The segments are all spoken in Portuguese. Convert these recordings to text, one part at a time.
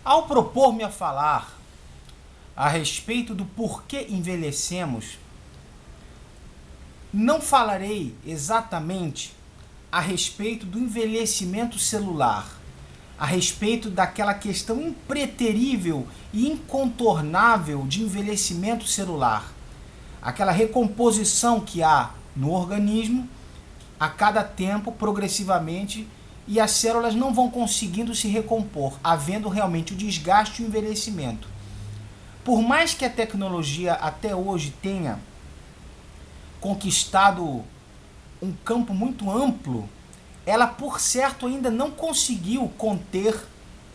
Ao propor-me a falar a respeito do porquê envelhecemos, não falarei exatamente a respeito do envelhecimento celular, a respeito daquela questão impreterível e incontornável de envelhecimento celular, aquela recomposição que há no organismo a cada tempo, progressivamente, e as células não vão conseguindo se recompor, havendo realmente o desgaste e o envelhecimento. Por mais que a tecnologia até hoje tenha conquistado um campo muito amplo, ela, por certo, ainda não conseguiu conter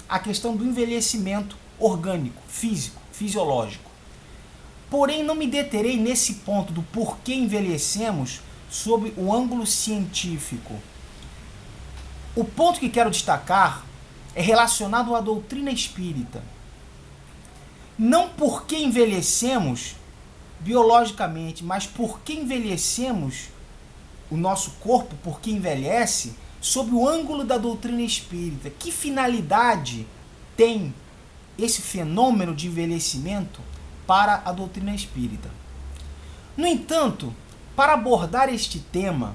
a questão do envelhecimento orgânico, físico, fisiológico. Porém, não me deterei nesse ponto do porquê envelhecemos sob o ângulo científico. O ponto que quero destacar é relacionado à doutrina espírita. Não porque envelhecemos biologicamente, mas porque envelhecemos o nosso corpo, porque envelhece, sob o ângulo da doutrina espírita. Que finalidade tem esse fenômeno de envelhecimento para a doutrina espírita? No entanto, para abordar este tema,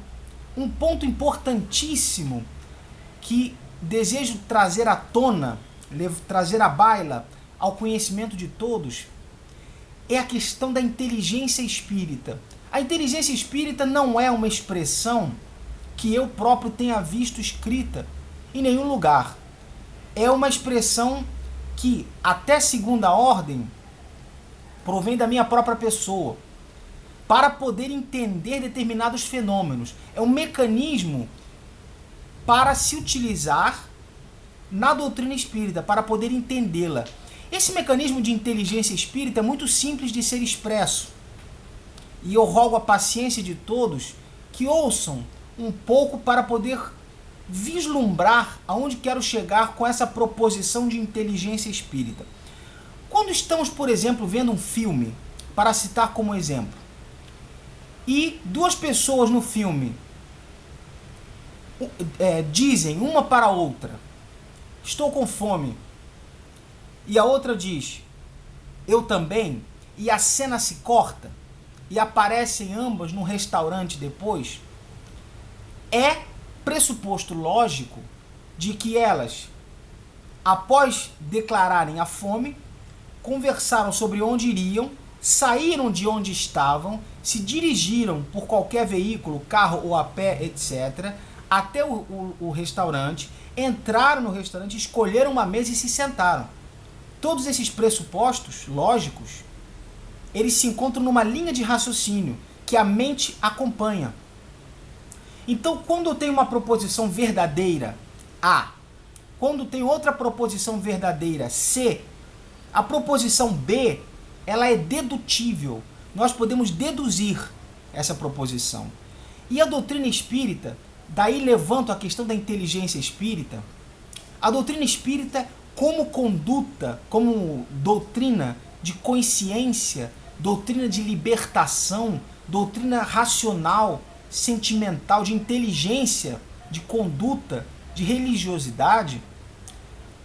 um ponto importantíssimo que desejo trazer à tona, trazer à baila ao conhecimento de todos, é a questão da inteligência espírita. A inteligência espírita não é uma expressão que eu próprio tenha visto escrita em nenhum lugar. É uma expressão que, até segunda ordem, provém da minha própria pessoa, para poder entender determinados fenômenos. É um mecanismo para se utilizar na doutrina espírita, para poder entendê-la. Esse mecanismo de inteligência espírita é muito simples de ser expresso. E eu rogo a paciência de todos que ouçam um pouco para poder vislumbrar aonde quero chegar com essa proposição de inteligência espírita. Quando estamos, por exemplo, vendo um filme, para citar como exemplo, e duas pessoas no filme dizem uma para a outra: estou com fome, e a outra diz: eu também, e a cena se corta e aparecem ambas no restaurante depois, é pressuposto lógico de que elas, após declararem a fome, conversaram sobre onde iriam, saíram de onde estavam, se dirigiram por qualquer veículo, carro ou a pé, etc., até o restaurante, entraram no restaurante, escolheram uma mesa e se sentaram. Todos esses pressupostos lógicos, eles se encontram numa linha de raciocínio que a mente acompanha. Então, quando eu tenho uma proposição verdadeira, A, quando tenho outra proposição verdadeira, C, a proposição B, ela é dedutível. Nós podemos deduzir essa proposição. E a doutrina espírita, daí levanto a questão da inteligência espírita. A doutrina espírita, como conduta, como doutrina de consciência, doutrina de libertação, doutrina racional, sentimental, de inteligência, de conduta, de religiosidade,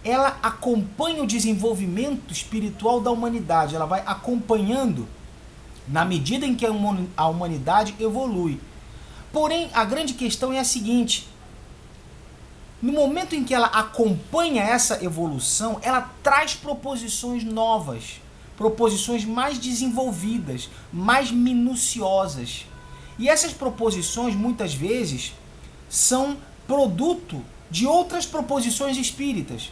ela acompanha o desenvolvimento espiritual da humanidade. Ela vai acompanhando na medida em que a humanidade evolui. Porém, a grande questão é a seguinte: no momento em que ela acompanha essa evolução, ela traz proposições novas, proposições mais desenvolvidas, mais minuciosas. E essas proposições, muitas vezes, são produto de outras proposições espíritas.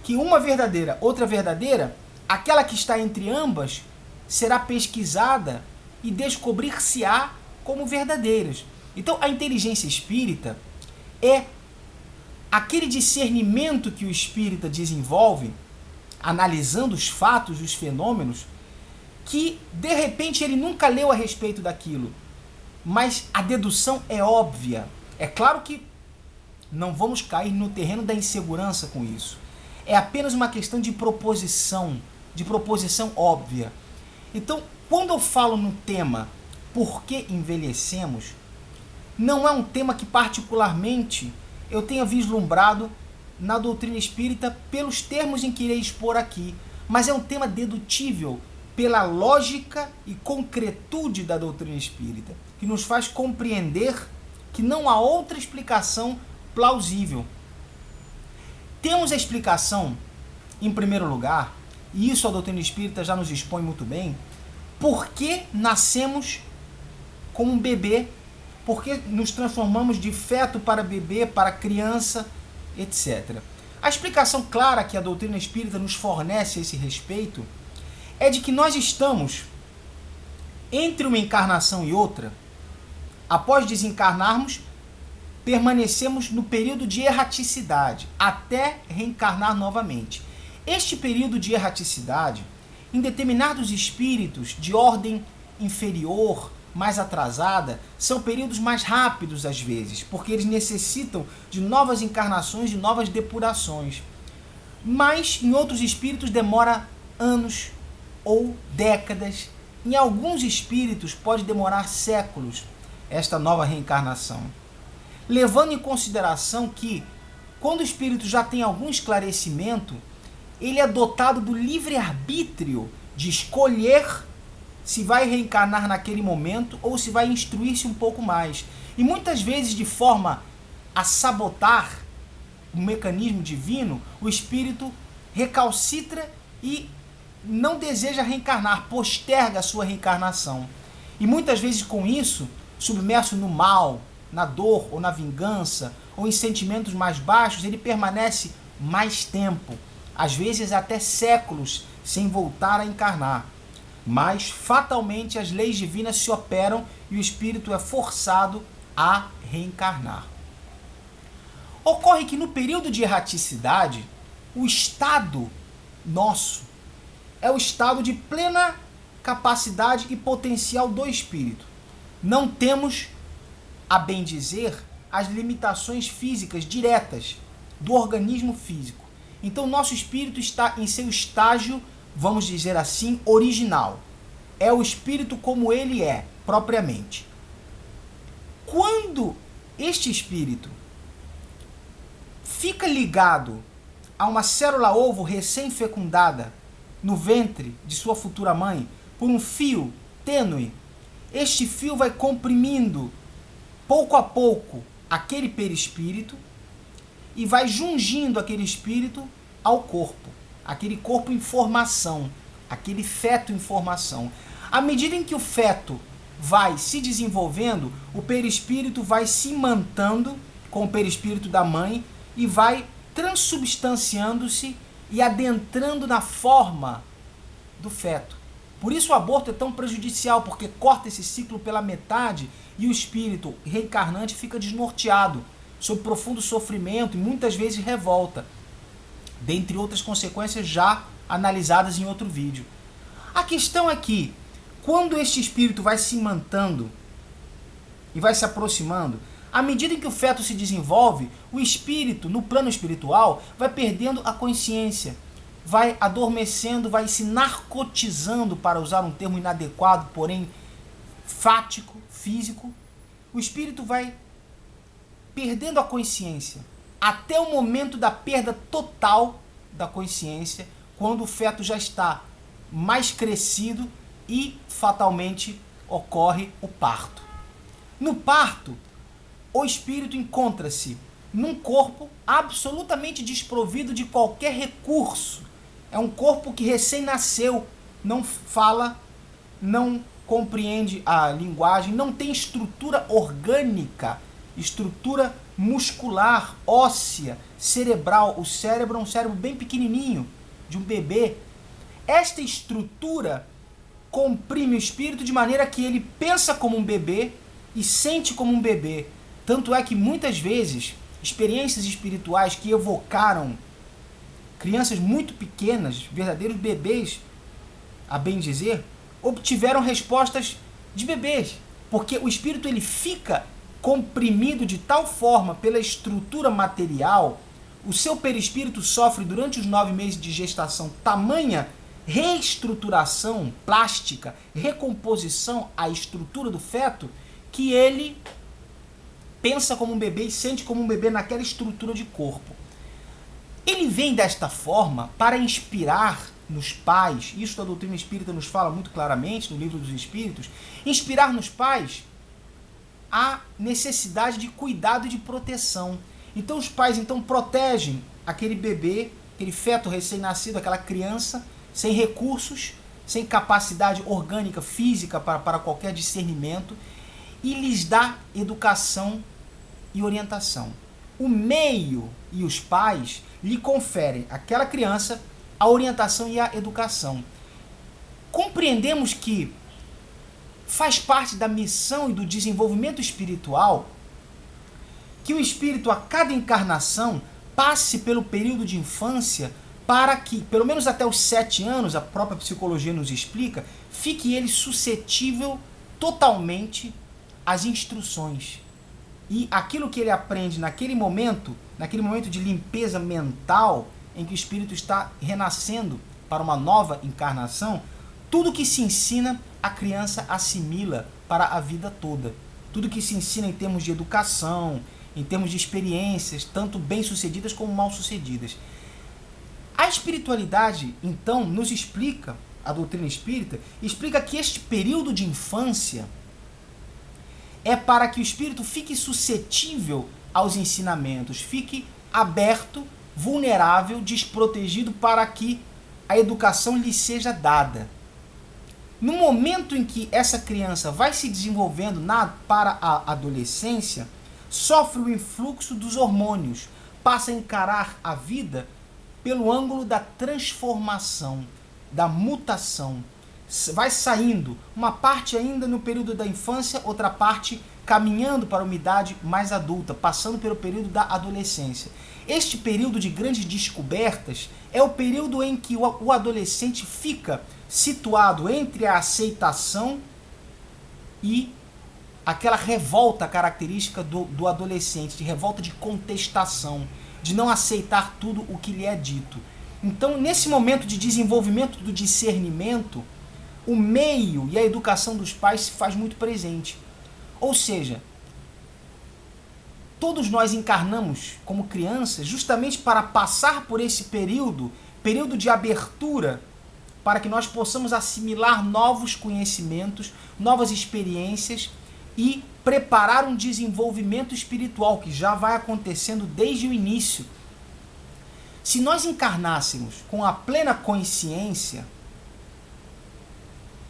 Que uma verdadeira, outra verdadeira, aquela que está entre ambas, será pesquisada e descobrir-se-á como verdadeiras. Então, a inteligência espírita é aquele discernimento que o espírita desenvolve, analisando os fatos, os fenômenos, que, de repente, ele nunca leu a respeito daquilo. Mas a dedução é óbvia. É claro que não vamos cair no terreno da insegurança com isso. É apenas uma questão de proposição óbvia. Então, quando eu falo no tema por que envelhecemos, não é um tema que particularmente eu tenha vislumbrado na doutrina espírita pelos termos em que irei expor aqui, mas é um tema dedutível pela lógica e concretude da doutrina espírita, que nos faz compreender que não há outra explicação plausível. Temos a explicação, em primeiro lugar, e isso a doutrina espírita já nos expõe muito bem, por que nascemos como um bebê, por que nos transformamos de feto para bebê, para criança, etc. A explicação clara que a doutrina espírita nos fornece a esse respeito é de que nós estamos entre uma encarnação e outra. Após desencarnarmos, permanecemos no período de erraticidade, até reencarnar novamente. Este período de erraticidade, em determinados espíritos de ordem inferior, mais atrasada, são períodos mais rápidos às vezes, porque eles necessitam de novas encarnações, de novas depurações. Mas em outros espíritos demora anos ou décadas. Em alguns espíritos pode demorar séculos esta nova reencarnação. Levando em consideração que, quando o espírito já tem algum esclarecimento, ele é dotado do livre-arbítrio de escolher se vai reencarnar naquele momento ou se vai instruir-se um pouco mais. E muitas vezes, de forma a sabotar o mecanismo divino, o espírito recalcitra e não deseja reencarnar, posterga a sua reencarnação. E muitas vezes com isso, submerso no mal, na dor ou na vingança, ou em sentimentos mais baixos, ele permanece mais tempo, às vezes até séculos, sem voltar a encarnar. Mas fatalmente as leis divinas se operam e o espírito é forçado a reencarnar. Ocorre que no período de erraticidade, o estado nosso é o estado de plena capacidade e potencial do espírito. Não temos, a bem dizer, as limitações físicas diretas do organismo físico. Então nosso espírito está em seu estágio, vamos dizer assim, original. É o espírito como ele é, propriamente. Quando este espírito fica ligado a uma célula-ovo recém-fecundada no ventre de sua futura mãe por um fio tênue, este fio vai comprimindo pouco a pouco aquele perispírito e vai jungindo aquele espírito ao corpo, aquele corpo em formação, aquele feto em formação. À medida em que o feto vai se desenvolvendo, o perispírito vai se imantando com o perispírito da mãe e vai transubstanciando-se e adentrando na forma do feto. Por isso o aborto é tão prejudicial, porque corta esse ciclo pela metade e o espírito reencarnante fica desnorteado, sob profundo sofrimento e muitas vezes revolta, dentre outras consequências já analisadas em outro vídeo. A questão é que, quando este espírito vai se imantando e vai se aproximando, à medida em que o feto se desenvolve, o espírito, no plano espiritual, vai perdendo a consciência, vai adormecendo, vai se narcotizando, para usar um termo inadequado, porém fático, físico. O espírito vai perdendo a consciência, até o momento da perda total da consciência, quando o feto já está mais crescido e fatalmente ocorre o parto. No parto, o espírito encontra-se num corpo absolutamente desprovido de qualquer recurso. É um corpo que recém-nasceu, não fala, não compreende a linguagem, não tem estrutura orgânica, estrutura muscular, óssea, cerebral. O cérebro é um cérebro bem pequenininho, de um bebê. Esta estrutura comprime o espírito de maneira que ele pensa como um bebê e sente como um bebê. Tanto é que muitas vezes experiências espirituais que evocaram crianças muito pequenas, verdadeiros bebês, a bem dizer, obtiveram respostas de bebês, porque o espírito ele fica comprimido de tal forma pela estrutura material, o seu perispírito sofre durante os 9 meses de gestação tamanha reestruturação plástica, recomposição à estrutura do feto, que ele pensa como um bebê e sente como um bebê naquela estrutura de corpo. Ele vem desta forma para inspirar nos pais, isso a doutrina espírita nos fala muito claramente no Livro dos Espíritos, inspirar nos pais a necessidade de cuidado e de proteção. Então os pais protegem aquele bebê, aquele feto recém-nascido, aquela criança, sem recursos, sem capacidade orgânica, física para qualquer discernimento, e lhes dá educação e orientação. O meio e os pais lhe conferem àquela criança a orientação e a educação. Compreendemos que faz parte da missão e do desenvolvimento espiritual que o espírito, a cada encarnação, passe pelo período de infância para que, pelo menos até os 7 anos, a própria psicologia nos explica, fique ele suscetível totalmente às instruções. E aquilo que ele aprende naquele momento de limpeza mental, em que o espírito está renascendo para uma nova encarnação, tudo que se ensina, a criança assimila para a vida toda. Tudo que se ensina em termos de educação, em termos de experiências, tanto bem-sucedidas como mal-sucedidas. A espiritualidade, então, nos explica, a doutrina espírita, explica que este período de infância é para que o espírito fique suscetível aos ensinamentos, fique aberto, vulnerável, desprotegido para que a educação lhe seja dada. No momento em que essa criança vai se desenvolvendo para a adolescência, sofre o influxo dos hormônios, passa a encarar a vida pelo ângulo da transformação, da mutação. Vai saindo, uma parte ainda no período da infância, outra parte caminhando para uma idade mais adulta, passando pelo período da adolescência. Este período de grandes descobertas é o período em que o adolescente fica situado entre a aceitação e aquela revolta característica do adolescente, de revolta de contestação, de não aceitar tudo o que lhe é dito. Então, nesse momento de desenvolvimento do discernimento, o meio e a educação dos pais se faz muito presente. Ou seja, todos nós encarnamos como crianças justamente para passar por esse período de abertura, para que nós possamos assimilar novos conhecimentos, novas experiências e preparar um desenvolvimento espiritual que já vai acontecendo desde o início. Se nós encarnássemos com a plena consciência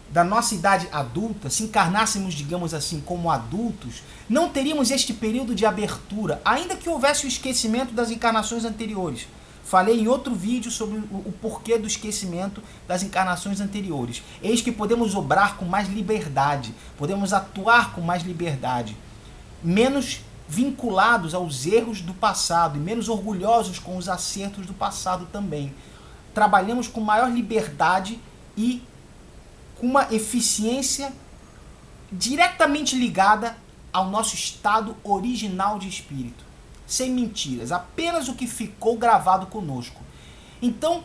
da nossa idade adulta, se encarnássemos, digamos assim, como adultos, não teríamos este período de abertura, ainda que houvesse o esquecimento das encarnações anteriores. Falei em outro vídeo sobre o porquê do esquecimento das encarnações anteriores. Eis que podemos obrar com mais liberdade, podemos atuar com mais liberdade, menos vinculados aos erros do passado e menos orgulhosos com os acertos do passado também. Trabalhamos com maior liberdade e com uma eficiência diretamente ligada ao nosso estado original de espírito. Sem mentiras, apenas o que ficou gravado conosco. Então,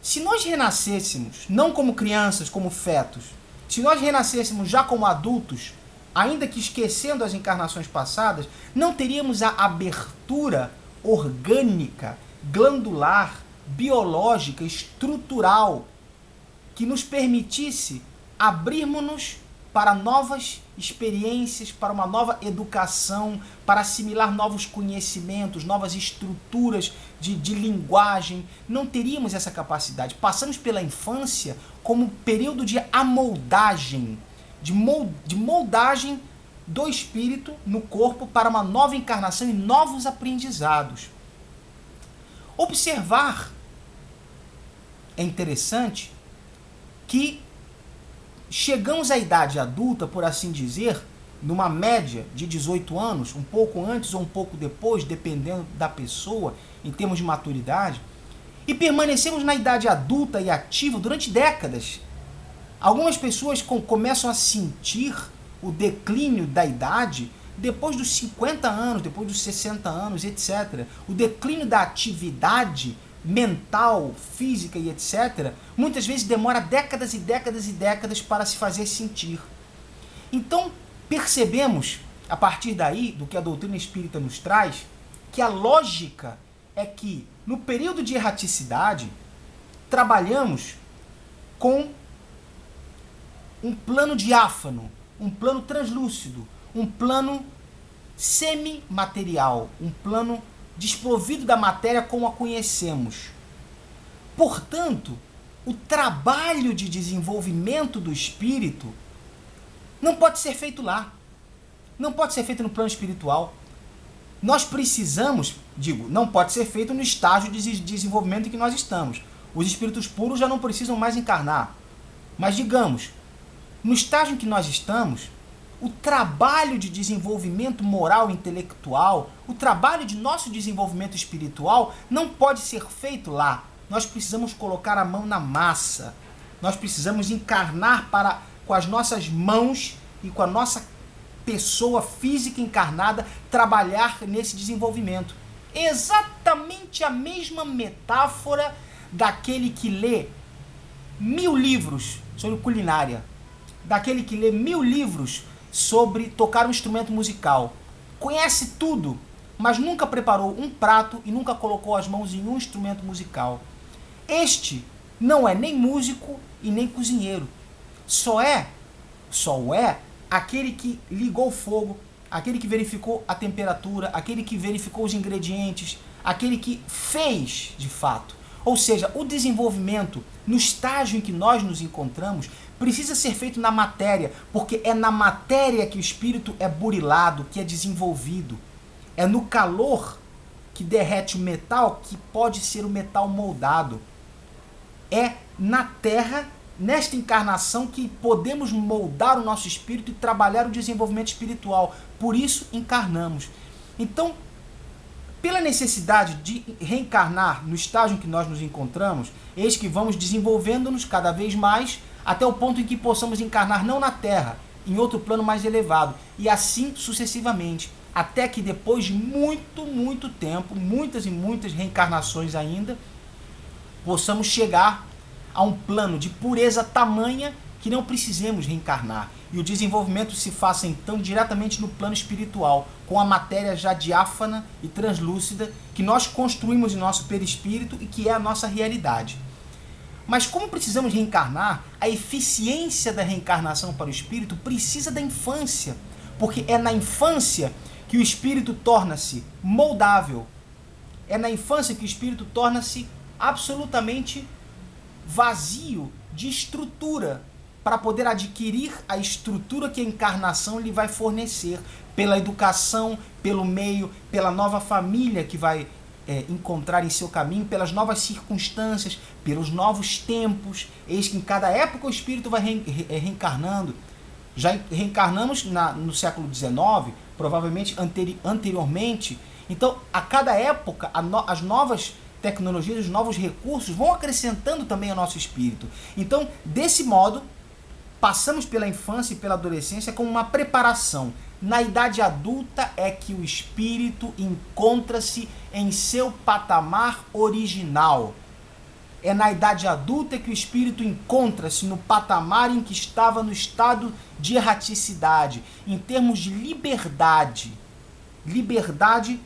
se nós renascêssemos, não como crianças, como fetos, se nós renascêssemos já como adultos, ainda que esquecendo as encarnações passadas, não teríamos a abertura orgânica, glandular, biológica, estrutural, que nos permitisse abrirmos-nos para novas experiências, para uma nova educação, para assimilar novos conhecimentos, novas estruturas de linguagem. Não teríamos essa capacidade. Passamos pela infância como período de amoldagem, de moldagem do espírito no corpo para uma nova encarnação e novos aprendizados. Observar é interessante que chegamos à idade adulta, por assim dizer, numa média de 18 anos, um pouco antes ou um pouco depois, dependendo da pessoa, em termos de maturidade, e permanecemos na idade adulta e ativa durante décadas. Algumas pessoas começam a sentir o declínio da idade depois dos 50 anos, depois dos 60 anos, etc. O declínio da atividade mental, física e etc., muitas vezes demora décadas e décadas e décadas para se fazer sentir. Então, percebemos, a partir daí, do que a doutrina espírita nos traz, que a lógica é que, no período de erraticidade, trabalhamos com um plano diáfano, um plano translúcido, um plano semimaterial, um plano desprovido da matéria como a conhecemos. Portanto, o trabalho de desenvolvimento do espírito não pode ser feito lá. Não pode ser feito no plano espiritual. Nós precisamos, não pode ser feito no estágio de desenvolvimento em que nós estamos. Os espíritos puros já não precisam mais encarnar. Mas digamos, no estágio em que nós estamos, o trabalho de desenvolvimento moral e intelectual, o trabalho de nosso desenvolvimento espiritual não pode ser feito lá. Nós precisamos colocar a mão na massa. Nós precisamos encarnar com as nossas mãos e com a nossa pessoa física encarnada, trabalhar nesse desenvolvimento. Exatamente a mesma metáfora daquele que lê 1000 livros sobre culinária, daquele que lê 1000 livros sobre tocar um instrumento musical, conhece tudo, mas nunca preparou um prato e nunca colocou as mãos em um instrumento musical. Este não é nem músico e nem cozinheiro. Só é aquele que ligou o fogo, aquele que verificou a temperatura, aquele que verificou os ingredientes, aquele que fez de fato. Ou seja, o desenvolvimento no estágio em que nós nos encontramos precisa ser feito na matéria, porque é na matéria que o espírito é burilado, que é desenvolvido. É no calor que derrete o metal que pode ser o metal moldado. É na terra, nesta encarnação, que podemos moldar o nosso espírito e trabalhar o desenvolvimento espiritual. Por isso encarnamos. Então, pela necessidade de reencarnar no estágio em que nós nos encontramos, eis que vamos desenvolvendo-nos cada vez mais até o ponto em que possamos encarnar não na Terra, em outro plano mais elevado, e assim sucessivamente, até que depois de muito tempo, muitas e muitas reencarnações ainda, possamos chegar a um plano de pureza tamanha que não precisemos reencarnar. E o desenvolvimento se faça então diretamente no plano espiritual, com a matéria já diáfana e translúcida que nós construímos em nosso perispírito e que é a nossa realidade. Mas como precisamos reencarnar, a eficiência da reencarnação para o espírito precisa da infância, porque é na infância que o espírito torna-se moldável. É na infância que o espírito torna-se absolutamente vazio de estrutura, para poder adquirir a estrutura que a encarnação lhe vai fornecer, pela educação, pelo meio, pela nova família que vai encontrar em seu caminho, pelas novas circunstâncias, pelos novos tempos. Eis que em cada época o espírito vai reencarnando. Já reencarnamos no século XIX, provavelmente anteriormente. Então, a cada época, as novas tecnologias, os novos recursos vão acrescentando também ao nosso espírito. Então, desse modo, passamos pela infância e pela adolescência como uma preparação. Na idade adulta é que o espírito encontra-se em seu patamar original. É na idade adulta que o espírito encontra-se no patamar em que estava no estado de erraticidade, em termos de liberdade. Liberdade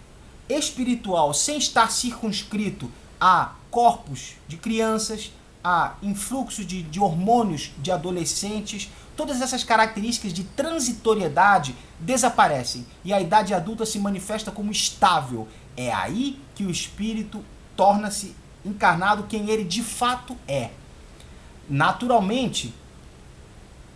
espiritual, sem estar circunscrito a corpos de crianças, a influxo de hormônios de adolescentes. Todas essas características de transitoriedade desaparecem e a idade adulta se manifesta como estável. É aí que o espírito torna-se encarnado quem ele de fato é. Naturalmente,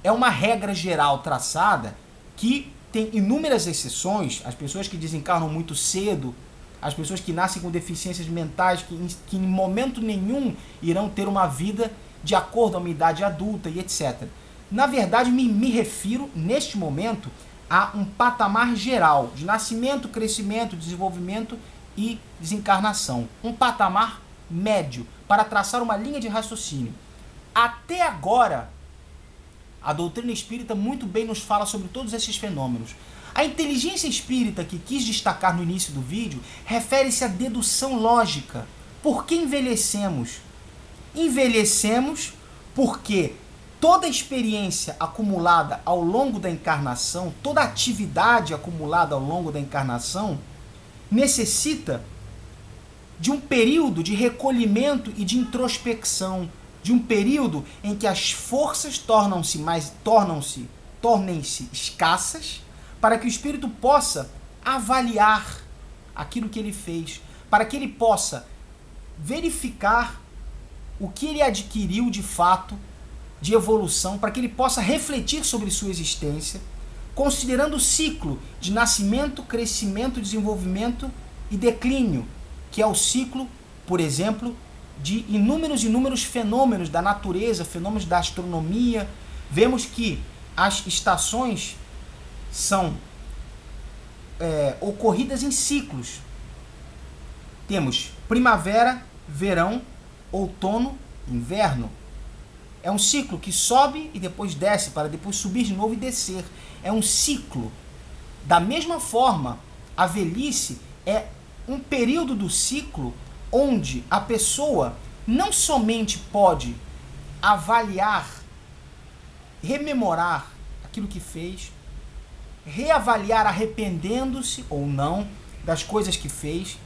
é uma regra geral traçada que tem inúmeras exceções. As pessoas que desencarnam muito cedo, as pessoas que nascem com deficiências mentais, que em momento nenhum irão ter uma vida de acordo a uma idade adulta e etc. Na verdade, me refiro, neste momento, a um patamar geral de nascimento, crescimento, desenvolvimento e desencarnação. Um patamar médio, para traçar uma linha de raciocínio. Até agora, a doutrina espírita muito bem nos fala sobre todos esses fenômenos. A inteligência espírita que quis destacar no início do vídeo refere-se à dedução lógica. Por que envelhecemos? Envelhecemos porque toda a experiência acumulada ao longo da encarnação, toda a atividade acumulada ao longo da encarnação, necessita de um período de recolhimento e de introspecção, de um período em que as forças tornem-se escassas, para que o espírito possa avaliar aquilo que ele fez, para que ele possa verificar o que ele adquiriu de fato de evolução, para que ele possa refletir sobre sua existência, considerando o ciclo de nascimento, crescimento, desenvolvimento e declínio, que é o ciclo, por exemplo, de inúmeros fenômenos da natureza, fenômenos da astronomia. Vemos que as estações são ocorridas em ciclos. Temos primavera, verão, outono, inverno. É um ciclo que sobe e depois desce, para depois subir de novo e descer. É um ciclo. Da mesma forma, a velhice é um período do ciclo onde a pessoa não somente pode avaliar, rememorar aquilo que fez, reavaliar arrependendo-se ou não das coisas que fez,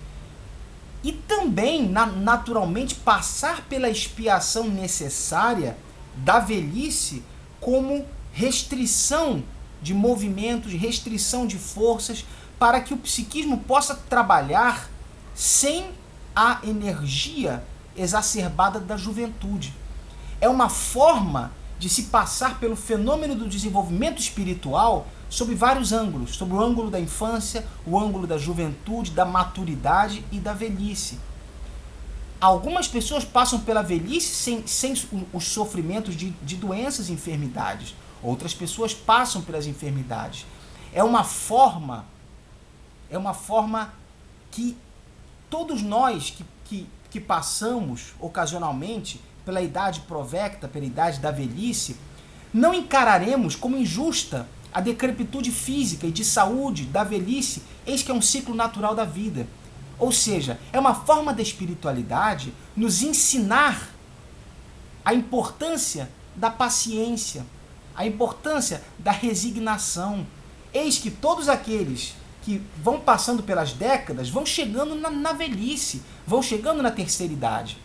e também, naturalmente, passar pela expiação necessária da velhice como restrição de movimentos, restrição de forças, para que o psiquismo possa trabalhar sem a energia exacerbada da juventude. É uma forma de se passar pelo fenômeno do desenvolvimento espiritual sob vários ângulos, sob o ângulo da infância, o ângulo da juventude, da maturidade e da velhice. Algumas pessoas passam pela velhice sem os sofrimentos de doenças e enfermidades. Outras pessoas passam pelas enfermidades. É uma forma que todos nós que passamos ocasionalmente pela idade provecta, pela idade da velhice, não encararemos como injusta a decrepitude física e de saúde da velhice, eis que é um ciclo natural da vida. Ou seja, é uma forma da espiritualidade nos ensinar a importância da paciência, a importância da resignação. Eis que todos aqueles que vão passando pelas décadas vão chegando na velhice, vão chegando na terceira idade.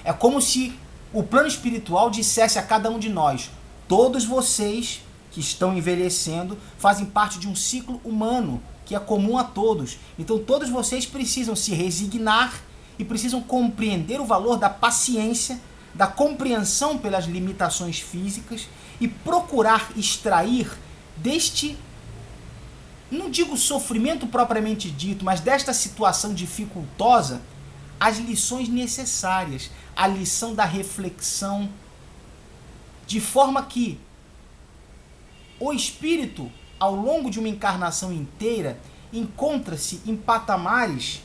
É como se o plano espiritual dissesse a cada um de nós: todos vocês que estão envelhecendo fazem parte de um ciclo humano que é comum a todos. Então todos vocês precisam se resignar e precisam compreender o valor da paciência, da compreensão pelas limitações físicas e procurar extrair deste, não digo sofrimento propriamente dito, mas desta situação dificultosa, as lições necessárias, a lição da reflexão, de forma que o espírito, ao longo de uma encarnação inteira, encontra-se em patamares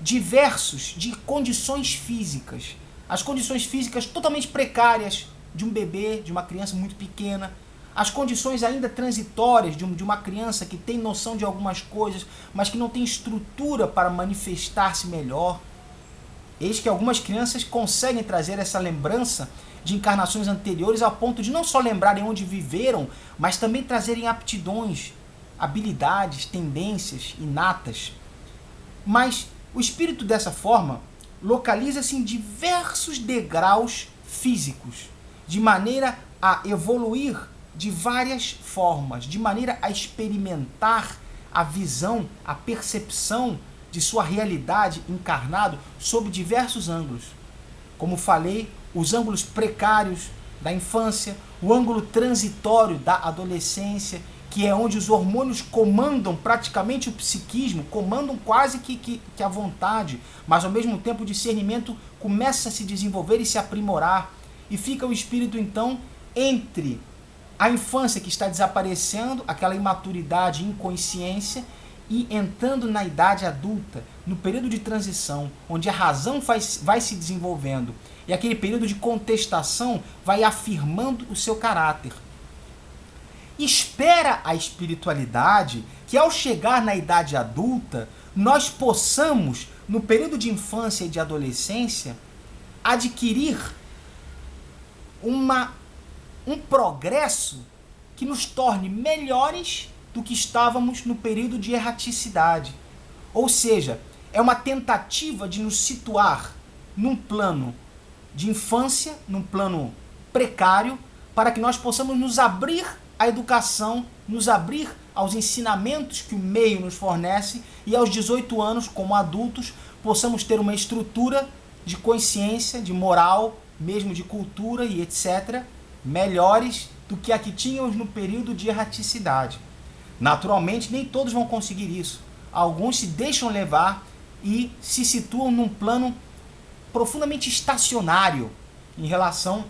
diversos de condições físicas. As condições físicas totalmente precárias de um bebê, de uma criança muito pequena, as condições ainda transitórias de uma criança que tem noção de algumas coisas, mas que não tem estrutura para manifestar-se melhor. Eis que algumas crianças conseguem trazer essa lembrança de encarnações anteriores ao ponto de não só lembrarem onde viveram, mas também trazerem aptidões, habilidades, tendências inatas. Mas o espírito dessa forma localiza-se em diversos degraus físicos, de maneira a evoluir de várias formas, de maneira a experimentar a visão, a percepção de sua realidade encarnado sob diversos ângulos. Como falei, os ângulos precários da infância, o ângulo transitório da adolescência, que é onde os hormônios comandam praticamente o psiquismo, comandam quase que a vontade, mas ao mesmo tempo o discernimento começa a se desenvolver e se aprimorar, e fica o espírito então entre a infância que está desaparecendo, aquela imaturidade e inconsciência, e entrando na idade adulta, no período de transição, onde a razão vai se desenvolvendo, e aquele período de contestação vai afirmando o seu caráter. Espera a espiritualidade que ao chegar na idade adulta, nós possamos, no período de infância e de adolescência, adquirir um progresso que nos torne melhores do que estávamos no período de erraticidade. Ou seja, é uma tentativa de nos situar num plano de infância, num plano precário, para que nós possamos nos abrir à educação, nos abrir aos ensinamentos que o meio nos fornece e aos 18 anos, como adultos, possamos ter uma estrutura de consciência, de moral, mesmo de cultura e etc., melhores do que a que tínhamos no período de erraticidade. Naturalmente, nem todos vão conseguir isso. Alguns se deixam levar e se situam num plano profundamente estacionário em relação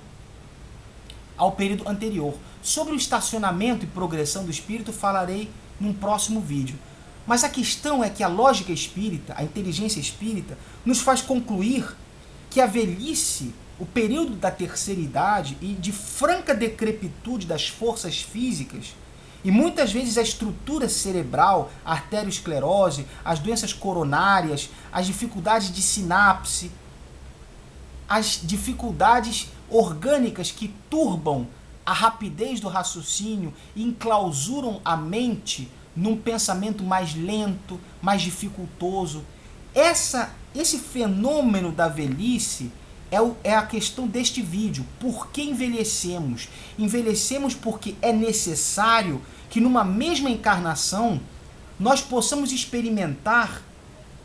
ao período anterior. Sobre o estacionamento e progressão do espírito falarei num próximo vídeo. Mas a questão é que a lógica espírita, a inteligência espírita, nos faz concluir que a velhice, o período da terceira idade e de franca decrepitude das forças físicas, e muitas vezes a estrutura cerebral, a arteriosclerose, as doenças coronárias, as dificuldades de sinapse, as dificuldades orgânicas que turbam a rapidez do raciocínio e enclausuram a mente num pensamento mais lento, mais dificultoso. Esse fenômeno da velhice é a questão deste vídeo. Por que envelhecemos? Envelhecemos porque é necessário que numa mesma encarnação nós possamos experimentar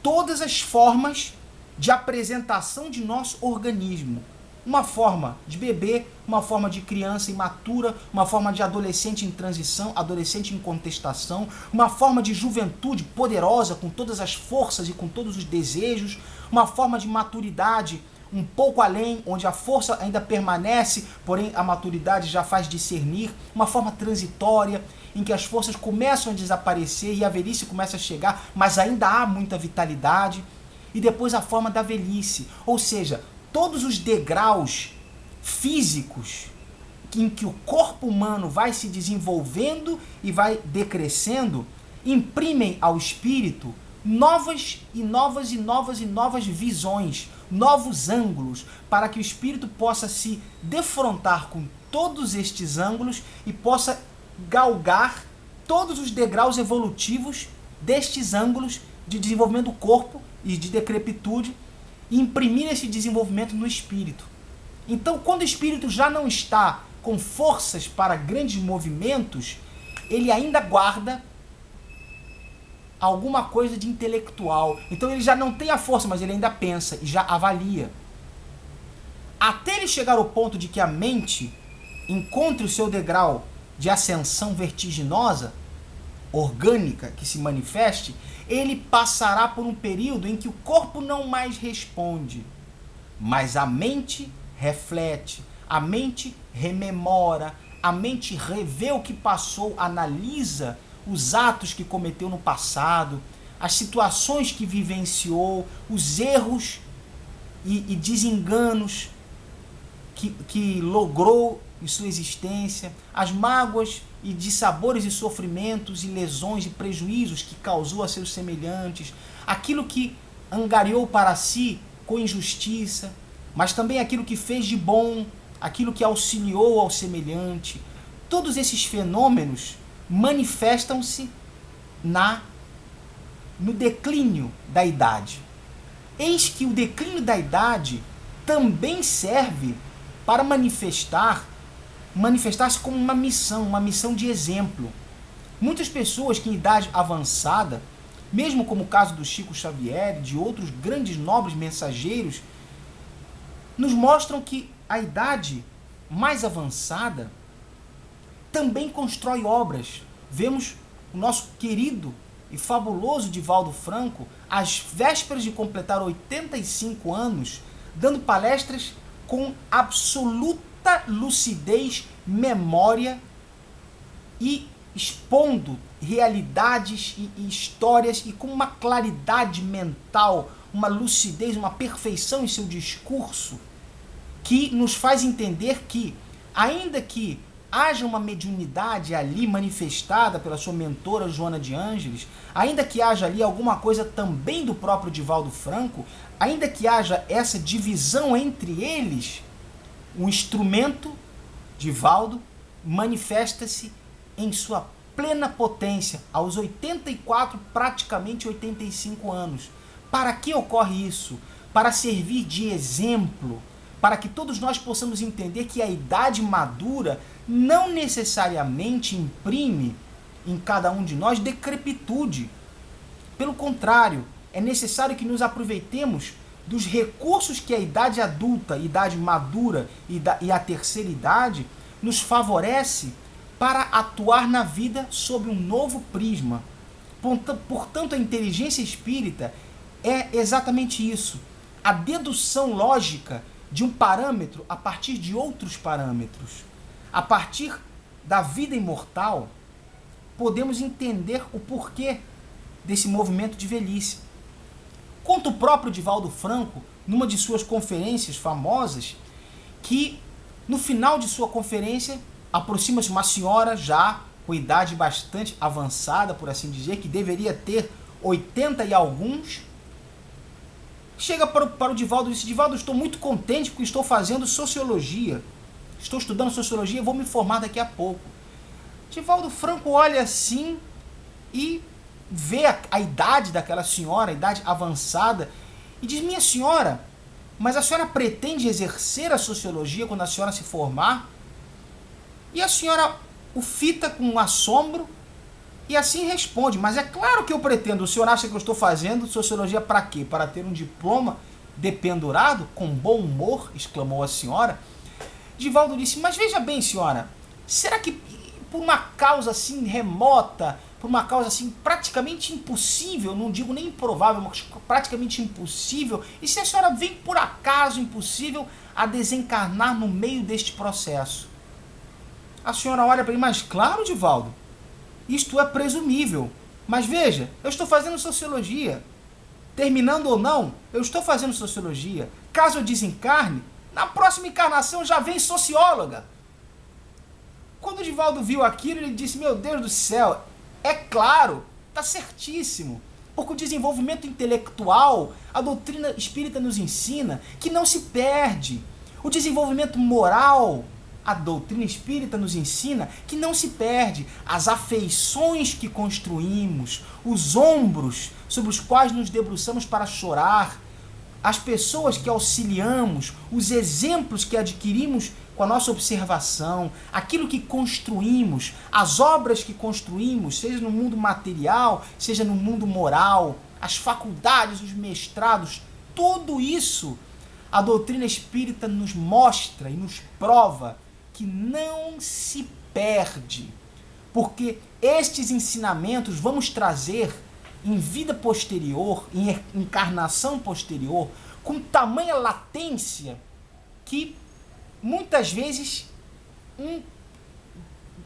todas as formas de apresentação de nosso organismo. Uma forma de bebê, uma forma de criança imatura, uma forma de adolescente em transição, adolescente em contestação, uma forma de juventude poderosa, com todas as forças e com todos os desejos, uma forma de maturidade um pouco além, onde a força ainda permanece, porém a maturidade já faz discernir, uma forma transitória, em que as forças começam a desaparecer e a velhice começa a chegar, mas ainda há muita vitalidade, e depois a forma da velhice, ou seja, todos os degraus físicos em que o corpo humano vai se desenvolvendo e vai decrescendo, imprimem ao espírito novas visões, novos ângulos, para que o espírito possa se defrontar com todos estes ângulos e possa galgar todos os degraus evolutivos destes ângulos de desenvolvimento do corpo e de decrepitude, e imprimir esse desenvolvimento no espírito. Então, quando o espírito já não está com forças para grandes movimentos, ele ainda guarda alguma coisa de intelectual. Então ele já não tem a força, mas ele ainda pensa e já avalia. Até ele chegar ao ponto de que a mente encontre o seu degrau de ascensão vertiginosa, orgânica, que se manifeste, ele passará por um período em que o corpo não mais responde, mas a mente reflete, a mente rememora, a mente revê o que passou, analisa os atos que cometeu no passado, as situações que vivenciou, os erros e desenganos que logrou em sua existência, as mágoas e dissabores e sofrimentos e lesões e prejuízos que causou a seus semelhantes, aquilo que angariou para si com injustiça, mas também aquilo que fez de bom, aquilo que auxiliou ao semelhante. Todos esses fenômenos manifestam-se no declínio da idade. Eis que o declínio da idade também serve para manifestar-se como uma missão de exemplo. Muitas pessoas que em idade avançada, mesmo como o caso do Chico Xavier e de outros grandes nobres mensageiros, nos mostram que a idade mais avançada também constrói obras. Vemos o nosso querido e fabuloso Divaldo Franco, às vésperas de completar 85 anos, dando palestras com absoluta lucidez, memória e expondo realidades e histórias e com uma claridade mental, uma lucidez, uma perfeição em seu discurso, que nos faz entender que, ainda que haja uma mediunidade ali manifestada pela sua mentora Joana de Ângeles, ainda que haja ali alguma coisa também do próprio Divaldo Franco, ainda que haja essa divisão entre eles, o instrumento, Divaldo, manifesta-se em sua plena potência, aos 84, praticamente 85 anos, Para que ocorre isso? Para servir de exemplo, para que todos nós possamos entender que a idade madura não necessariamente imprime em cada um de nós decrepitude. Pelo contrário, é necessário que nos aproveitemos dos recursos que a idade adulta, idade madura e a terceira idade nos favorece para atuar na vida sob um novo prisma. Portanto, a inteligência espírita é exatamente isso, a dedução lógica de um parâmetro a partir de outros parâmetros. A partir da vida imortal, podemos entender o porquê desse movimento de velhice. Conta o próprio Divaldo Franco, numa de suas conferências famosas, que no final de sua conferência aproxima-se uma senhora já com idade bastante avançada, por assim dizer, que deveria ter 80 e alguns. Chega para o Divaldo e diz: Divaldo, estou muito contente porque estou fazendo sociologia. Estou estudando sociologia e vou me formar daqui a pouco. Divaldo Franco olha assim e vê a idade daquela senhora, a idade avançada, e diz: minha senhora, mas a senhora pretende exercer a sociologia quando a senhora se formar? E a senhora o fita com um assombro e assim responde: mas é claro que eu pretendo. O senhor acha que eu estou fazendo sociologia para quê? Para ter um diploma dependurado? Com bom humor, exclamou a senhora. Divaldo disse: mas veja bem, senhora, será que por uma causa assim remota, por uma causa assim praticamente impossível, não digo nem improvável, mas praticamente impossível, e se a senhora vem por acaso impossível a desencarnar no meio deste processo? A senhora olha para ele: mas claro, Divaldo, isto é presumível, mas veja, eu estou fazendo sociologia, terminando ou não, eu estou fazendo sociologia, caso eu desencarne, na próxima encarnação já vem socióloga. Quando o Divaldo viu aquilo, ele disse: meu Deus do céu, é claro, está certíssimo, porque o desenvolvimento intelectual, a doutrina espírita nos ensina que não se perde. O desenvolvimento moral, a doutrina espírita nos ensina que não se perde. As afeições que construímos, os ombros sobre os quais nos debruçamos para chorar, as pessoas que auxiliamos, os exemplos que adquirimos com a nossa observação, aquilo que construímos, as obras que construímos, seja no mundo material, seja no mundo moral, as faculdades, os mestrados, tudo isso a doutrina espírita nos mostra e nos prova que não se perde, porque estes ensinamentos vamos trazer em vida posterior, em encarnação posterior, com tamanha latência que muitas vezes um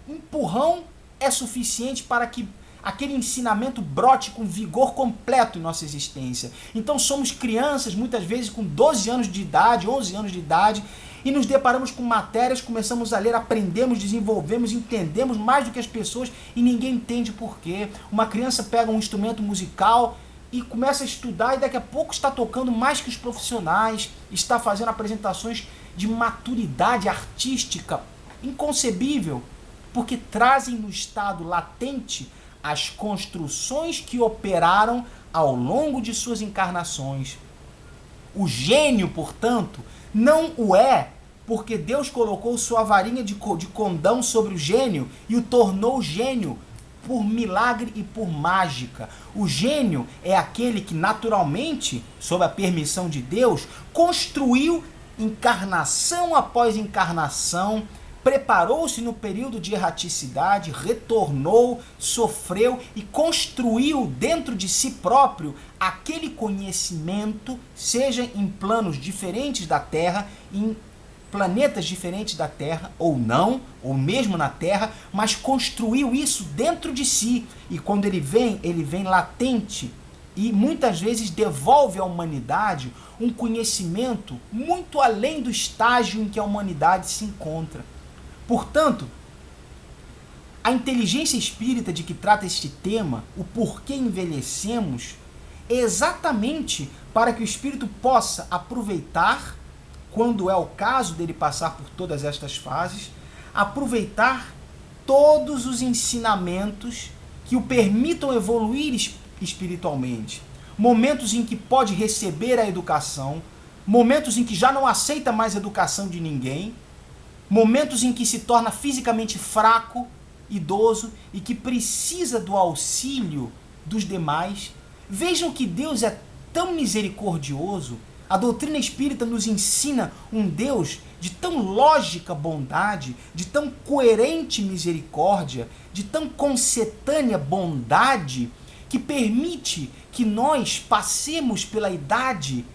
empurrão é suficiente para que aquele ensinamento brote com vigor completo em nossa existência. Então somos crianças, muitas vezes com 12 anos de idade, 11 anos de idade, e nos deparamos com matérias, começamos a ler, aprendemos, desenvolvemos, entendemos mais do que as pessoas e ninguém entende por quê. Uma criança pega um instrumento musical e começa a estudar e daqui a pouco está tocando mais que os profissionais, está fazendo apresentações de maturidade artística inconcebível, porque trazem no estado latente as construções que operaram ao longo de suas encarnações. O gênio, portanto, não o é porque Deus colocou sua varinha de condão sobre o gênio e o tornou gênio por milagre e por mágica. O gênio é aquele que naturalmente, sob a permissão de Deus, construiu encarnação após encarnação, preparou-se no período de erraticidade, retornou, sofreu e construiu dentro de si próprio aquele conhecimento, seja em planos diferentes da Terra, em planetas diferentes da Terra, ou não, ou mesmo na Terra, mas construiu isso dentro de si. E quando ele vem latente e muitas vezes devolve à humanidade um conhecimento muito além do estágio em que a humanidade se encontra. Portanto, a inteligência espírita de que trata este tema, o porquê envelhecemos, é exatamente para que o espírito possa aproveitar, quando é o caso dele passar por todas estas fases, aproveitar todos os ensinamentos que o permitam evoluir espiritualmente. momentos em que pode receber a educação, momentos em que já não aceita mais a educação de ninguém, momentos em que se torna fisicamente fraco, idoso e que precisa do auxílio dos demais. Vejam que Deus é tão misericordioso. A doutrina espírita nos ensina um Deus de tão lógica bondade, de tão coerente misericórdia, de tão concetânea bondade, que permite que nós passemos pela idade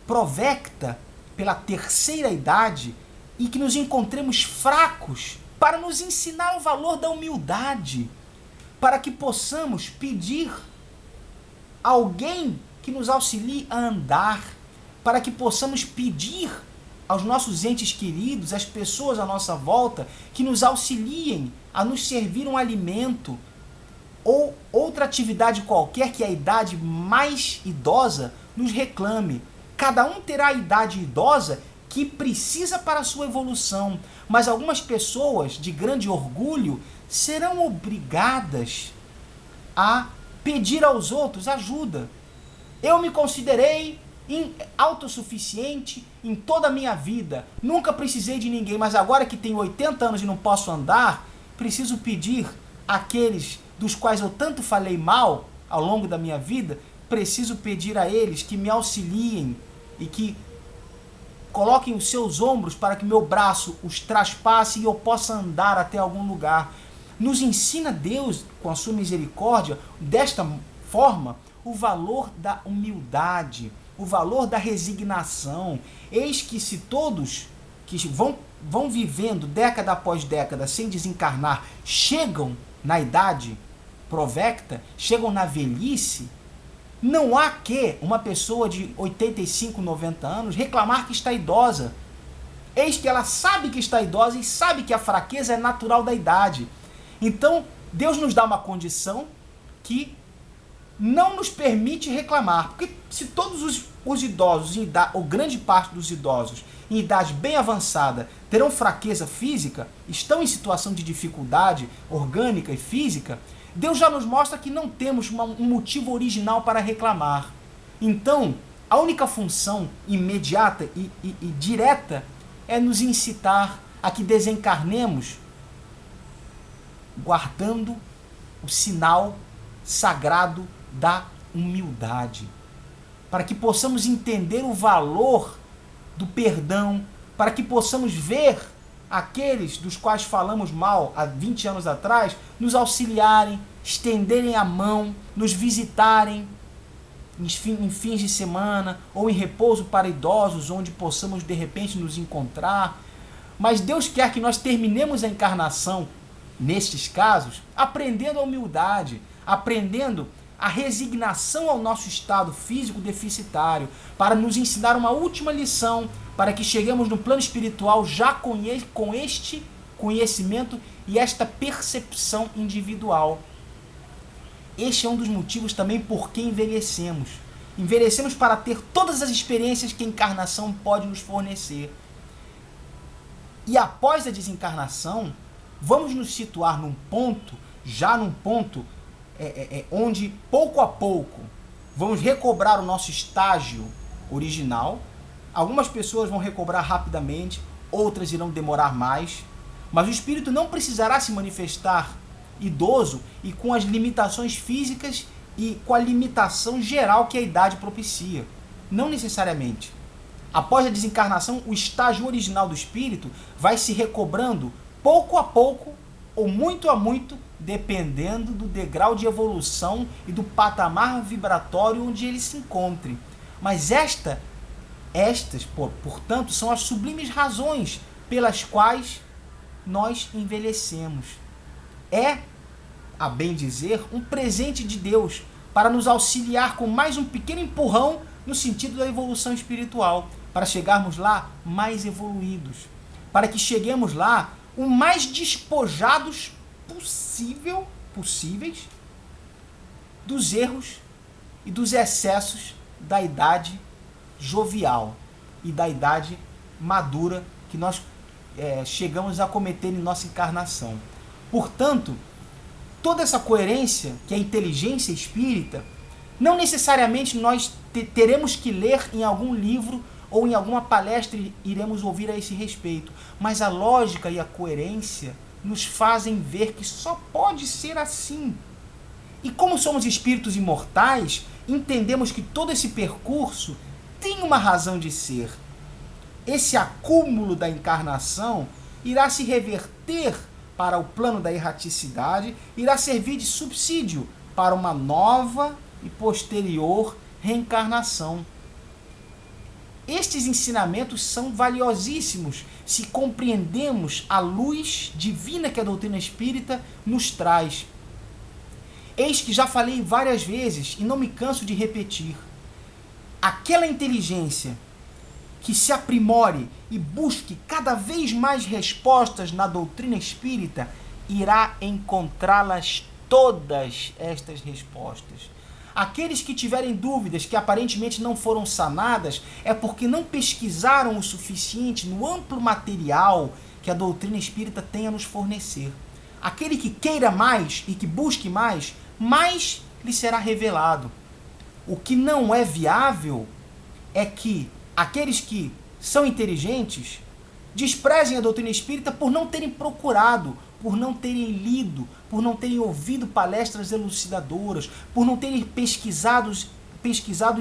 provecta, pela terceira idade, e que nos encontremos fracos, para nos ensinar o valor da humildade, para que possamos pedir alguém que nos auxilie a andar, para que possamos pedir aos nossos entes queridos, às pessoas à nossa volta, que nos auxiliem a nos servir um alimento ou outra atividade qualquer que a idade mais idosa nos reclame. Cada um terá a idade idosa que precisa para a sua evolução, mas algumas pessoas de grande orgulho serão obrigadas a pedir aos outros ajuda. Eu me considerei autossuficiente em toda a minha vida, nunca precisei de ninguém, mas agora que tenho 80 anos e não posso andar, preciso pedir àqueles dos quais eu tanto falei mal ao longo da minha vida, preciso pedir a eles que me auxiliem e que coloquem os seus ombros para que meu braço os traspasse e eu possa andar até algum lugar. Nos ensina Deus, com a sua misericórdia, desta forma, o valor da humildade, o valor da resignação. Eis que se todos que vão vivendo década após década sem desencarnar, chegam na idade provecta, chegam na velhice, não há que uma pessoa de 85, 90 anos reclamar que está idosa. Eis que ela sabe que está idosa e sabe que a fraqueza é natural da idade. Então, Deus nos dá uma condição que não nos permite reclamar. Porque se todos os idosos, ou grande parte dos idosos, em idade bem avançada, terão fraqueza física, estão em situação de dificuldade orgânica e física, Deus já nos mostra que não temos um motivo original para reclamar. Então, a única função imediata e direta é nos incitar a que desencarnemos guardando o sinal sagrado da humildade, para que possamos entender o valor do perdão, para que possamos ver aqueles dos quais falamos mal há 20 anos atrás, nos auxiliarem, estenderem a mão, nos visitarem em fins de semana ou em repouso para idosos, onde possamos de repente nos encontrar. Mas Deus quer que nós terminemos a encarnação, nestes casos, aprendendo a humildade, aprendendo a resignação ao nosso estado físico deficitário, para nos ensinar uma última lição, para que cheguemos no plano espiritual já com este conhecimento e esta percepção individual. Este é um dos motivos também por que envelhecemos. Envelhecemos para ter todas as experiências que a encarnação pode nos fornecer. E após a desencarnação, vamos nos situar num ponto onde pouco a pouco vamos recobrar o nosso estágio original. Algumas pessoas vão recobrar rapidamente, outras irão demorar mais, mas o espírito não precisará se manifestar idoso e com as limitações físicas e com a limitação geral que a idade propicia. Não necessariamente. Após a desencarnação, o estágio original do espírito vai se recobrando pouco a pouco ou muito a muito, dependendo do degrau de evolução e do patamar vibratório onde ele se encontre. Mas estas, portanto, são as sublimes razões pelas quais nós envelhecemos. É, a bem dizer, um presente de Deus para nos auxiliar com mais um pequeno empurrão no sentido da evolução espiritual, para chegarmos lá mais evoluídos, para que cheguemos lá o mais despojados possíveis dos erros e dos excessos da idade jovial e da idade madura que nós chegamos a cometer em nossa encarnação. Portanto, toda essa coerência que a inteligência espírita Não necessariamente nós teremos que ler em algum livro ou em alguma palestra iremos ouvir a esse respeito, mas a lógica e a coerência nos fazem ver que só pode ser assim. E como somos espíritos imortais, entendemos que todo esse percurso tem uma razão de ser. Esse acúmulo da encarnação irá se reverter para o plano da erraticidade, irá servir de subsídio para uma nova e posterior reencarnação. Estes ensinamentos são valiosíssimos se compreendemos a luz divina que a doutrina espírita nos traz. Eis que já falei várias vezes e não me canso de repetir. Aquela inteligência que se aprimore e busque cada vez mais respostas na doutrina espírita, irá encontrá-las todas estas respostas. Aqueles que tiverem dúvidas que aparentemente não foram sanadas é porque não pesquisaram o suficiente no amplo material que a doutrina espírita tem a nos fornecer. Aquele que queira mais e que busque mais lhe será revelado. O que não é viável é que aqueles que são inteligentes desprezem a doutrina espírita por não terem procurado, por não terem lido, por não terem ouvido palestras elucidadoras, por não terem pesquisado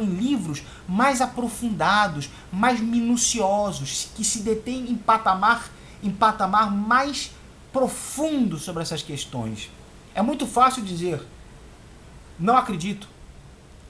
em livros mais aprofundados, mais minuciosos, que se detêm em patamar mais profundo sobre essas questões. É muito fácil dizer, não acredito.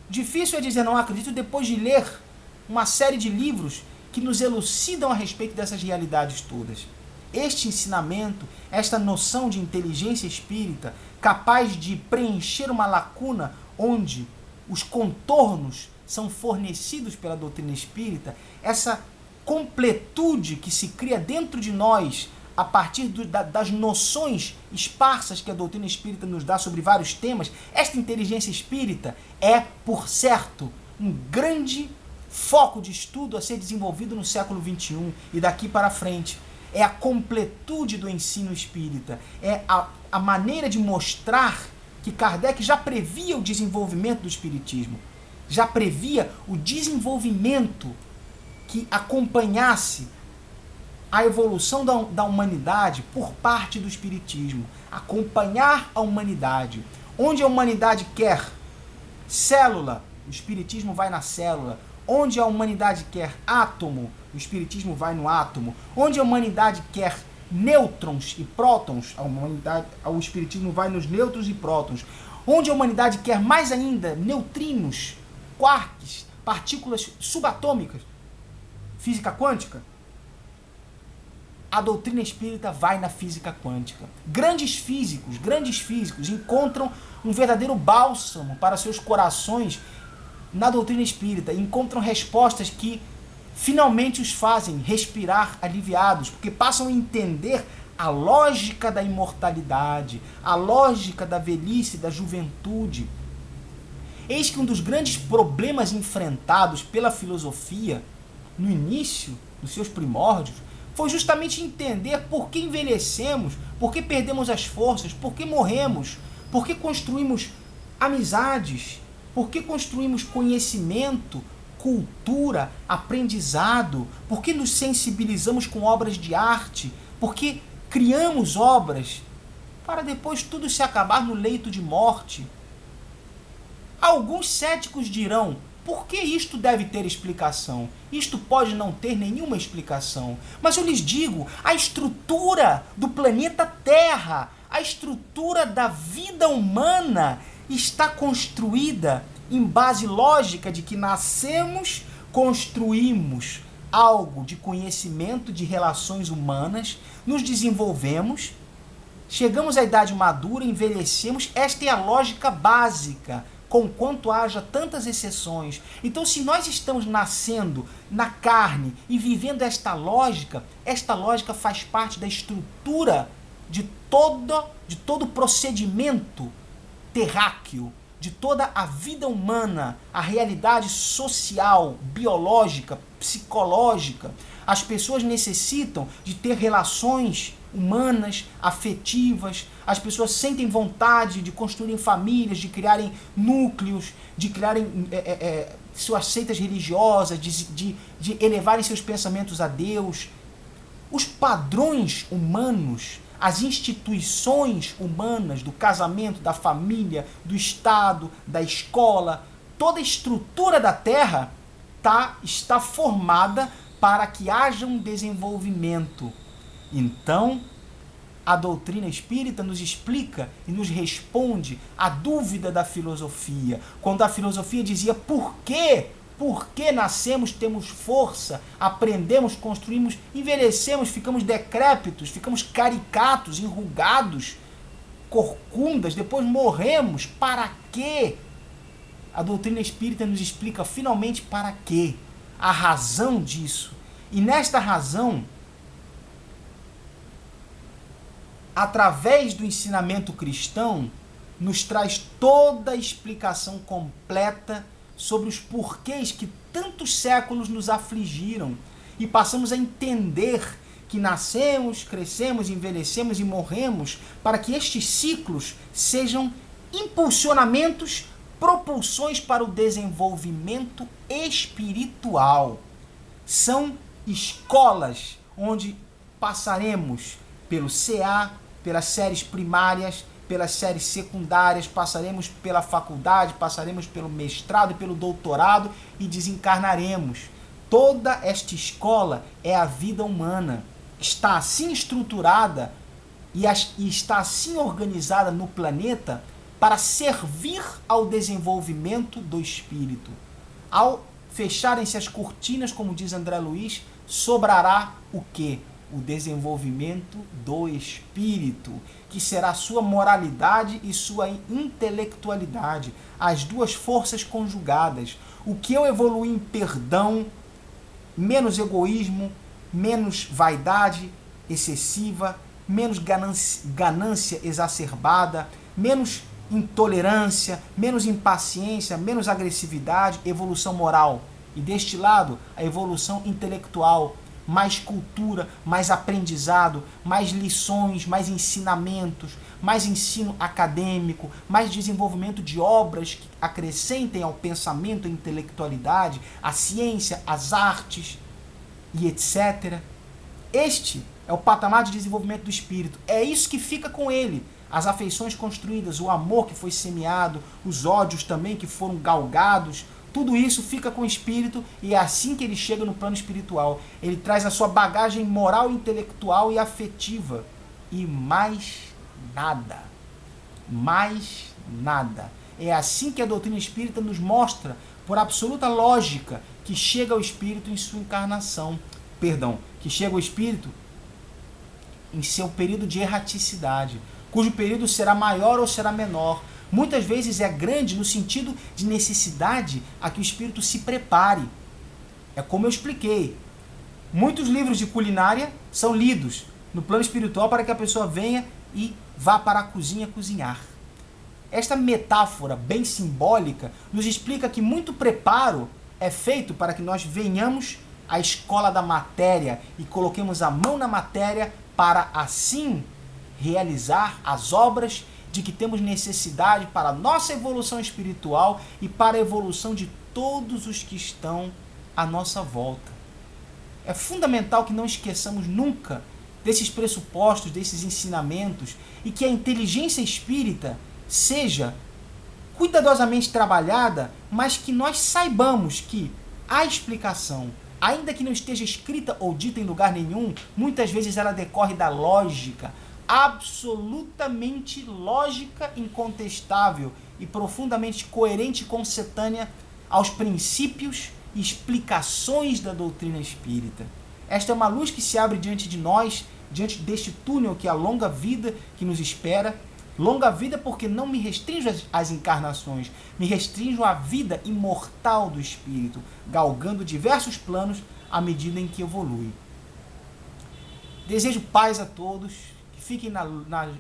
Difícil é dizer não acredito depois de ler uma série de livros que nos elucidam a respeito dessas realidades todas. Este ensinamento, esta noção de inteligência espírita, capaz de preencher uma lacuna onde os contornos são fornecidos pela doutrina espírita, essa completude que se cria dentro de nós a partir das noções esparsas que a doutrina espírita nos dá sobre vários temas, esta inteligência espírita é, por certo, um grande foco de estudo a ser desenvolvido no século XXI e daqui para frente. É a completude do ensino espírita, é a maneira de mostrar que Kardec já previa o desenvolvimento do espiritismo, já previa o desenvolvimento que acompanhasse a evolução da humanidade por parte do espiritismo, acompanhar a humanidade. Onde a humanidade quer célula, o espiritismo vai na célula. Onde a humanidade quer átomo, o espiritismo vai no átomo. Onde a humanidade quer nêutrons e prótons, o espiritismo vai nos nêutrons e prótons. Onde a humanidade quer mais ainda neutrinos, quarks, partículas subatômicas, física quântica, a doutrina espírita vai na física quântica. Grandes físicos encontram um verdadeiro bálsamo para seus corações na doutrina espírita, encontram respostas que finalmente os fazem respirar aliviados, porque passam a entender a lógica da imortalidade, a lógica da velhice, da juventude. Eis que um dos grandes problemas enfrentados pela filosofia, no início, nos seus primórdios, foi justamente entender por que envelhecemos, por que perdemos as forças, por que morremos, por que construímos amizades, por que construímos conhecimento, cultura, aprendizado, por que nos sensibilizamos com obras de arte, por que criamos obras, para depois tudo se acabar no leito de morte. Alguns céticos dirão, por que isto deve ter explicação? Isto pode não ter nenhuma explicação. Mas eu lhes digo, a estrutura do planeta Terra, a estrutura da vida humana está construída em base lógica de que nascemos, construímos algo de conhecimento de relações humanas, nos desenvolvemos, chegamos à idade madura, envelhecemos. Esta é a lógica básica, conquanto haja tantas exceções. Então, se nós estamos nascendo na carne e vivendo esta lógica faz parte da estrutura de todo o procedimento terráqueo, de toda a vida humana, a realidade social, biológica, psicológica, As pessoas necessitam de ter relações humanas, afetivas. As pessoas sentem vontade de construírem famílias, de criarem núcleos, de criarem suas seitas religiosas, de elevarem seus pensamentos a Deus. Os padrões humanos, as instituições humanas do casamento, da família, do Estado, da escola, toda a estrutura da Terra está formada para que haja um desenvolvimento. Então, a doutrina espírita nos explica e nos responde a dúvida da filosofia. Quando a filosofia dizia por quê? Por que nascemos, temos força, aprendemos, construímos, envelhecemos, ficamos decrépitos, ficamos caricatos, enrugados, corcundas, depois morremos. Para quê? A doutrina espírita nos explica finalmente para quê, a razão disso. E nesta razão, através do ensinamento cristão, nos traz toda a explicação completa sobre os porquês que tantos séculos nos afligiram e passamos a entender que nascemos, crescemos, envelhecemos e morremos para que estes ciclos sejam impulsionamentos, propulsões para o desenvolvimento espiritual. São escolas onde passaremos pelo CA, pelas séries primárias, pelas séries secundárias, passaremos pela faculdade, passaremos pelo mestrado e pelo doutorado e desencarnaremos. Toda esta escola é a vida humana. Está assim estruturada e está assim organizada no planeta para servir ao desenvolvimento do espírito. Ao fecharem-se as cortinas, como diz André Luiz, sobrará o quê? O desenvolvimento do espírito, que será sua moralidade e sua intelectualidade, as duas forças conjugadas. O que eu evoluí em perdão, menos egoísmo, menos vaidade excessiva, menos ganância exacerbada, menos intolerância, menos impaciência, menos agressividade, evolução moral. E deste lado, a evolução intelectual, mais cultura, mais aprendizado, mais lições, mais ensinamentos, mais ensino acadêmico, mais desenvolvimento de obras que acrescentem ao pensamento, à intelectualidade, à ciência, às artes e etc. Este é o patamar de desenvolvimento do espírito. É isso que fica com ele. As afeições construídas, o amor que foi semeado, os ódios também que foram galgados, tudo isso fica com o espírito e é assim que ele chega no plano espiritual. Ele traz a sua bagagem moral, intelectual e afetiva. E mais nada. Mais nada. É assim que a doutrina espírita nos mostra, por absoluta lógica, que chega ao espírito em sua encarnação. Que chega ao espírito em seu período de erraticidade, cujo período será maior ou será menor. Muitas vezes é grande no sentido de necessidade a que o espírito se prepare. É como eu expliquei. Muitos livros de culinária são lidos no plano espiritual para que a pessoa venha e vá para a cozinha cozinhar. Esta metáfora bem simbólica nos explica que muito preparo é feito para que nós venhamos à escola da matéria e coloquemos a mão na matéria para assim realizar as obras de que temos necessidade para a nossa evolução espiritual e para a evolução de todos os que estão à nossa volta. É fundamental que não esqueçamos nunca desses pressupostos, desses ensinamentos e que a inteligência espírita seja cuidadosamente trabalhada, mas que nós saibamos que a explicação, ainda que não esteja escrita ou dita em lugar nenhum, muitas vezes ela decorre da lógica, absolutamente lógica, incontestável e profundamente coerente e concetânea aos princípios e explicações da doutrina espírita. Esta é uma luz que se abre diante de nós, diante deste túnel que é a longa vida que nos espera. Longa vida porque não me restringo às encarnações, me restringo à vida imortal do espírito, galgando diversos planos à medida em que evolui. Desejo paz a todos, que fiquem na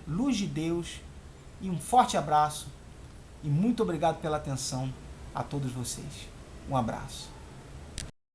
luz de Deus e um forte abraço e muito obrigado pela atenção a todos vocês. Um abraço.